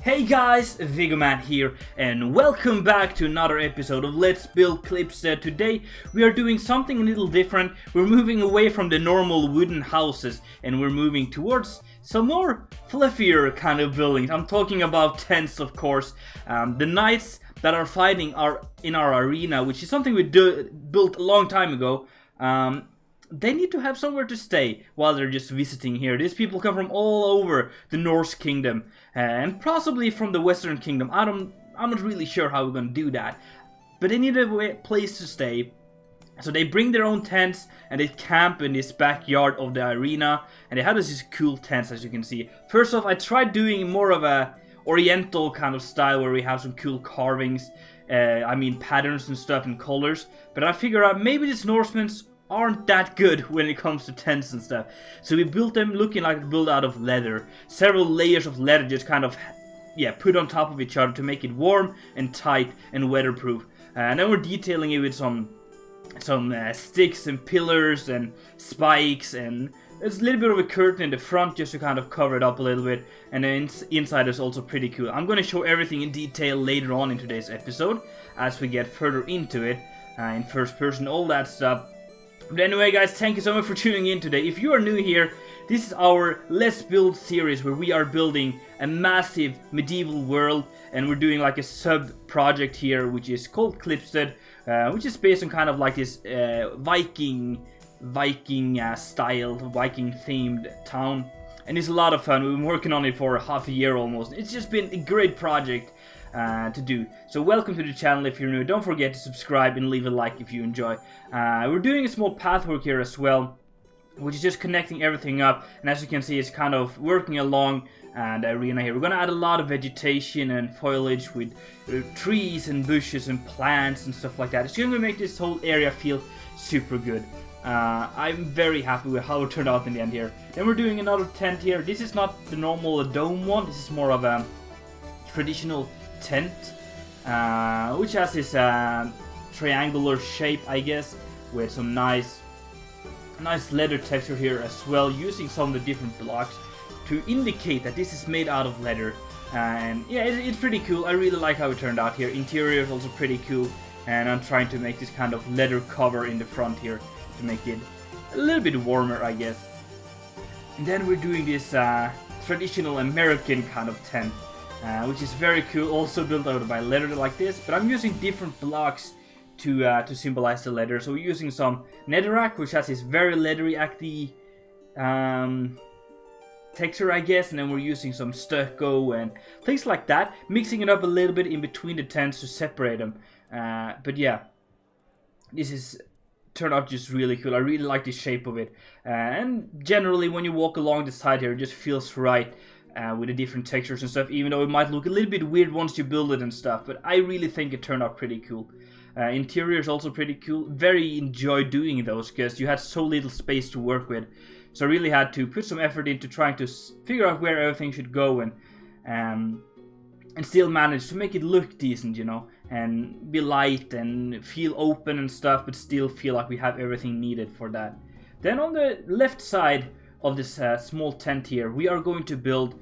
Hey guys, Viggoman here, and welcome back to another episode of Let's Build Klipstead. Today we are doing something a little different. We're moving away from the normal wooden houses and we're moving towards some more fluffier kind of buildings. I'm talking about tents, of course. The knights that are fighting are in our arena, which is something we built a long time ago. They need to have somewhere to stay while they're just visiting here. These people come from all over the Norse kingdom and possibly from the Western kingdom. I'm not really sure how we're gonna do that, but they need a place to stay. So they bring their own tents and they camp in this backyard of the arena, and they have these cool tents, as you can see. First off, I tried doing more of a oriental kind of style where we have some cool carvings, patterns and stuff and colors, but I figured out maybe these Norsemen's aren't that good when it comes to tents and stuff. So we built them looking like built out of leather. Several layers of leather just kind of, put on top of each other to make it warm and tight and weatherproof. And then we're detailing it with some sticks and pillars and spikes, and there's a little bit of a curtain in the front just to kind of cover it up a little bit. And then inside is also pretty cool. I'm going to show everything in detail later on in today's episode as we get further into it, in first person, all that stuff. But anyway guys, thank you so much for tuning in today. If you are new here, this is our Let's Build series where we are building a massive medieval world, and we're doing like a sub-project here which is called Klipstead, which is based on kind of like this Viking style, Viking themed town. And it's a lot of fun. We've been working on it for half a year almost. It's just been a great project to do. So welcome to the channel if you're new. Don't forget to subscribe and leave a like if you enjoy. We're doing a small pathwork here as well, which is just connecting everything up, and as you can see it's kind of working along the arena here. We're gonna add a lot of vegetation and foliage with trees and bushes and plants and stuff like that. It's gonna make this whole area feel super good. I'm very happy with how it turned out in the end here. Then we're doing another tent here. This is not the normal dome one, this is more of a traditional tent, which has this triangular shape, I guess, with some nice leather texture here as well, using some of the different blocks to indicate that this is made out of leather. And yeah, it's pretty cool. I really like how it turned out here. Interior is also pretty cool, and I'm trying to make this kind of leather cover in the front here to make it a little bit warmer, I guess. And then we're doing this traditional American kind of tent, which is very cool, also built out by leather like this, but I'm using different blocks to symbolize the leather. So we're using some netherrack, which has this very leathery-acty texture, I guess, and then we're using some stucco and things like that, mixing it up a little bit in between the tents to separate them. But yeah, this is turned out just really cool. I really like the shape of it, and generally when you walk along the side here, it just feels right. With the different textures and stuff, even though it might look a little bit weird once you build it and stuff, but I really think it turned out pretty cool. Interior is also pretty cool. Very enjoyed doing those because you had so little space to work with, so I really had to put some effort into trying to figure out where everything should go and still manage to make it look decent, you know, and be light and feel open and stuff, but still feel like we have everything needed for that. Then on the left side of this small tent here, we are going to build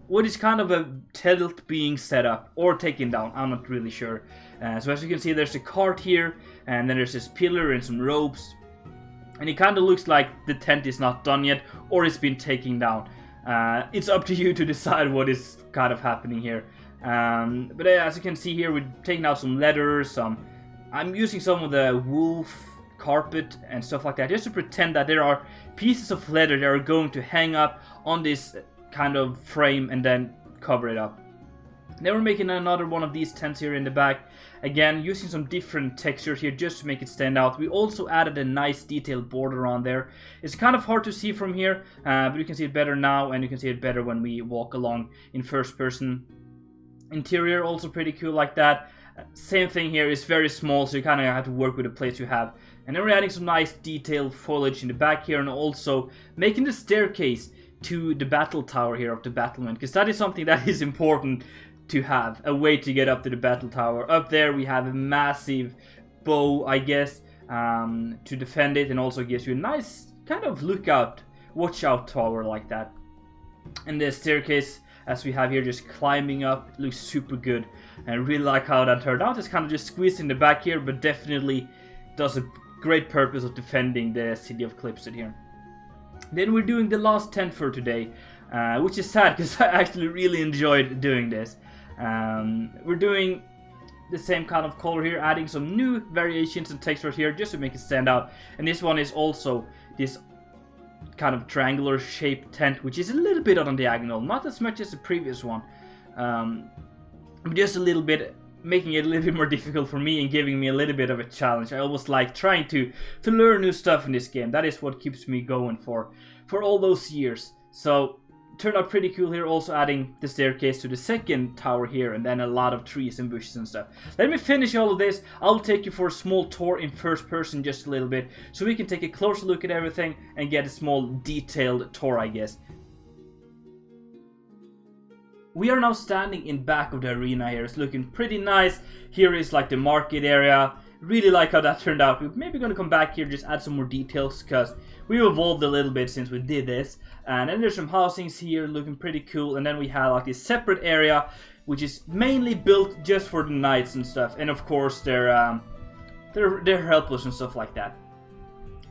what is kind of a tent being set up or taken down. I'm not really sure. So as you can see, there's a cart here, and then there's this pillar and some ropes, and it kind of looks like the tent is not done yet or it's been taken down. It's up to you to decide what is kind of happening here. But as you can see here, we're taking out some leather, I'm using some of the wolf carpet and stuff like that, just to pretend that there are pieces of leather that are going to hang up on this kind of frame and then cover it up. Then we're making another one of these tents here in the back, again using some different textures here just to make it stand out. We also added a nice detailed border on there. It's kind of hard to see from here, but you can see it better now, and you can see it better when we walk along in first person. Interior also pretty cool like that. Same thing here, is very small, so you kind of have to work with the place you have. And then we're adding some nice detailed foliage in the back here, and also making the staircase to the battle tower here of the battlement, because that is something that is important to have, a way to get up to the battle tower. Up there we have a massive bow, I guess, to defend it, and also gives you a nice kind of lookout, watch out tower like that. And the staircase as we have here, just climbing up. It looks super good, and I really like how that turned out. It's kind of just squeezed in the back here, but definitely does a great purpose of defending the city of Klipstead here. Then we're doing the last tent for today, which is sad because I actually really enjoyed doing this. We're doing the same kind of color here, adding some new variations and textures here just to make it stand out. And this one is also this kind of triangular shaped tent, which is a little bit on diagonal, not as much as the previous one, but just a little bit, making it a little bit more difficult for me and giving me a little bit of a challenge. I always like trying to learn new stuff in this game. That is what keeps me going for all those years. So turned out pretty cool here, also adding the staircase to the second tower here, and then a lot of trees and bushes and stuff. Let me finish all of this. I'll take you for a small tour in first person just a little bit, so we can take a closer look at everything and get a small detailed tour, I guess. We are now standing in back of the arena here. It's looking pretty nice. Here is like the market area. Really like how that turned out. We're maybe going to come back here, just add some more details, because we've evolved a little bit since we did this. And then there's some housings here looking pretty cool. And then we have like this separate area, which is mainly built just for the knights and stuff. And of course they're helpless and stuff like that.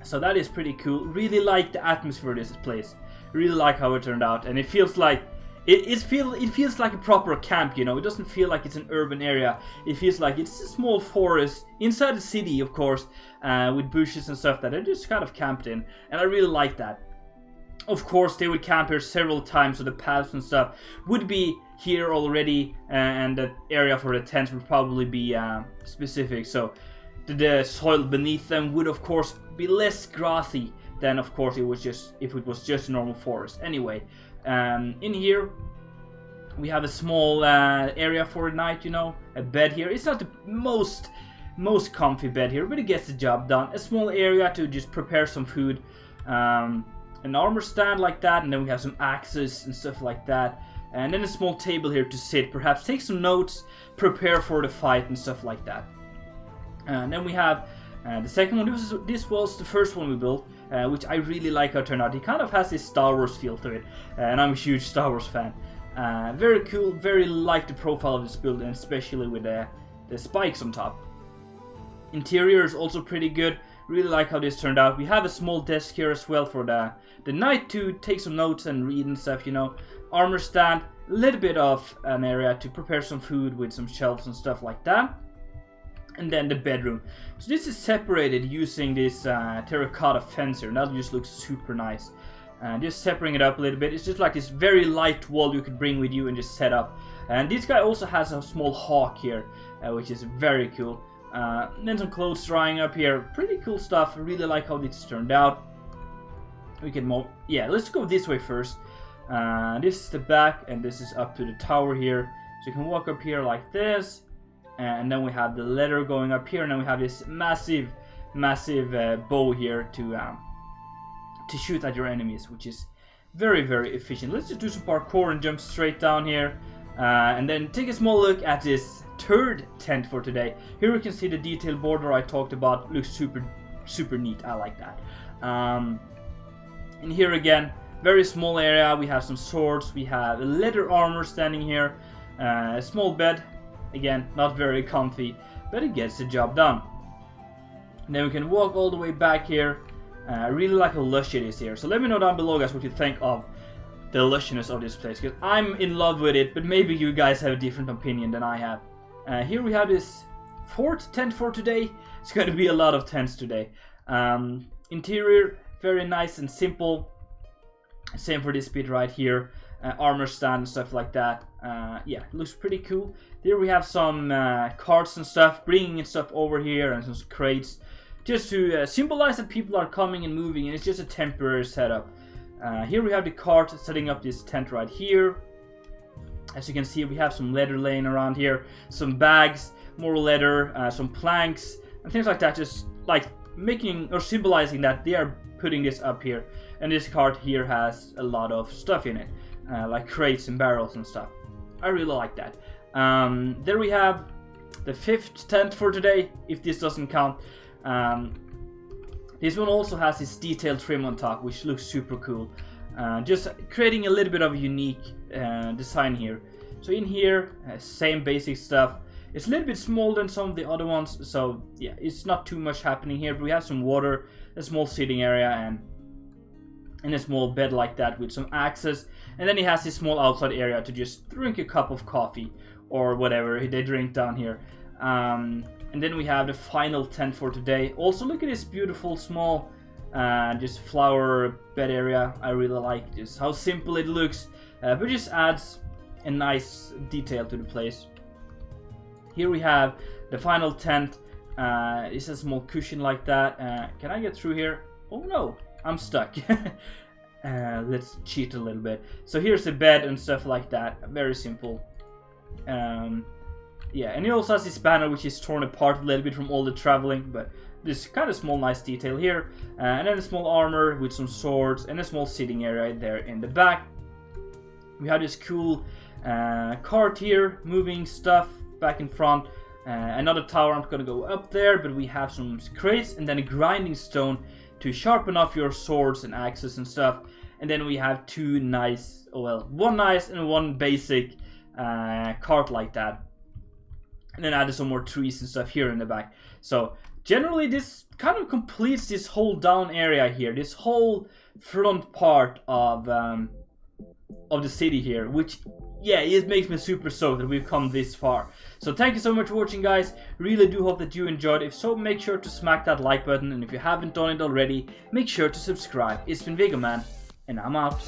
So that is pretty cool. Really like the atmosphere of this place. Really like how it turned out. And it feels like It feels like a proper camp, you know. It doesn't feel like it's an urban area. It feels like it's a small forest inside the city, of course, with bushes and stuff that are just kind of camped in, and I really like that. Of course, they would camp here several times, so the paths and stuff would be here already, and the area for the tents would probably be specific. So the soil beneath them would, of course, be less grassy than, of course, if it was just a normal forest. Anyway. In here we have a small area for a night, you know, a bed here. It's not the most comfy bed here, but it gets the job done. A small area to just prepare some food, an armor stand like that, and then we have some axes and stuff like that, and then a small table here to sit, perhaps take some notes, prepare for the fight and stuff like that. And then we have the second one. This was the first one we built, which I really like how it turned out. It kind of has this Star Wars feel to it, and I'm a huge Star Wars fan. Very cool, very like the profile of this build, and especially with the spikes on top. Interior is also pretty good. Really like how this turned out. We have a small desk here as well for the knight to take some notes and read and stuff, you know. Armor stand, a little bit of an area to prepare some food with some shelves and stuff like that. And then the bedroom. So this is separated using this terracotta fence here, and that just looks super nice. Just separating it up a little bit. It's just like this very light wall you could bring with you and just set up. And this guy also has a small hawk here, which is very cool. And then some clothes drying up here. Pretty cool stuff. I really like how this turned out. We can let's go this way first. This is the back, and this is up to the tower here. So you can walk up here like this. And then we have the ladder going up here, and then we have this massive bow here to shoot at your enemies, which is very, very efficient. Let's just do some parkour and jump straight down here, and then take a small look at this third tent for today. Here we can see the detailed border I talked about. Looks super neat. I like that. And here again, very small area. We have some swords. We have leather armor standing here. A small bed. Again, not very comfy, but it gets the job done. And then we can walk all the way back here. I really like how lush it is here. So let me know down below, guys, what you think of the lushness of this place, because I'm in love with it, but maybe you guys have a different opinion than I have. Here we have this fourth tent for today. It's going to be a lot of tents today. Interior, very nice and simple. Same for this bit right here. Armor stand and stuff like that. Yeah, it looks pretty cool. There we have some carts and stuff, bringing stuff over here, and some crates, just to symbolize that people are coming and moving, and it's just a temporary setup. Here we have the cart setting up this tent right here. As you can see, we have some leather laying around here, some bags, more leather, some planks, and things like that, just like making or symbolizing that they are putting this up here. And this cart here has a lot of stuff in it, like crates and barrels and stuff. I really like that. There we have the fifth tent for today, if this doesn't count. This one also has this detailed trim on top, which looks super cool. just creating a little bit of a unique design here. So in here, same basic stuff. It's a little bit smaller than some of the other ones, so yeah, it's not too much happening here. But we have some water, a small sitting area, and a small bed like that with some access. And then he has this small outside area to just drink a cup of coffee or whatever they drink down here. And then we have the final tent for today. Also, look at this beautiful small just flower bed area. I really like this, how simple it looks, but it just adds a nice detail to the place. Here we have the final tent. It's a small cushion like that. Can I get through here? Oh no, I'm stuck. Let's cheat a little bit. So here's a bed and stuff like that. Very simple. Yeah, and he also has this banner which is torn apart a little bit from all the traveling, but this kind of small nice detail here. And then a small armor with some swords and a small sitting area there in the back. We have this cool cart here, moving stuff back in front. Another tower, I'm gonna go up there, but we have some crates and then a grinding stone to sharpen off your swords and axes and stuff. And then we have two nice, well, one nice and one basic cart like that. And then added some more trees and stuff here in the back. So generally this kind of completes this whole down area here, this whole front part of the city here, which, yeah, it makes me super stoked that we've come this far. So thank you so much for watching, guys. Really do hope that you enjoyed. If so, make sure to smack that like button, and if you haven't done it already, make sure to subscribe. It's been Viggoman, and I'm out.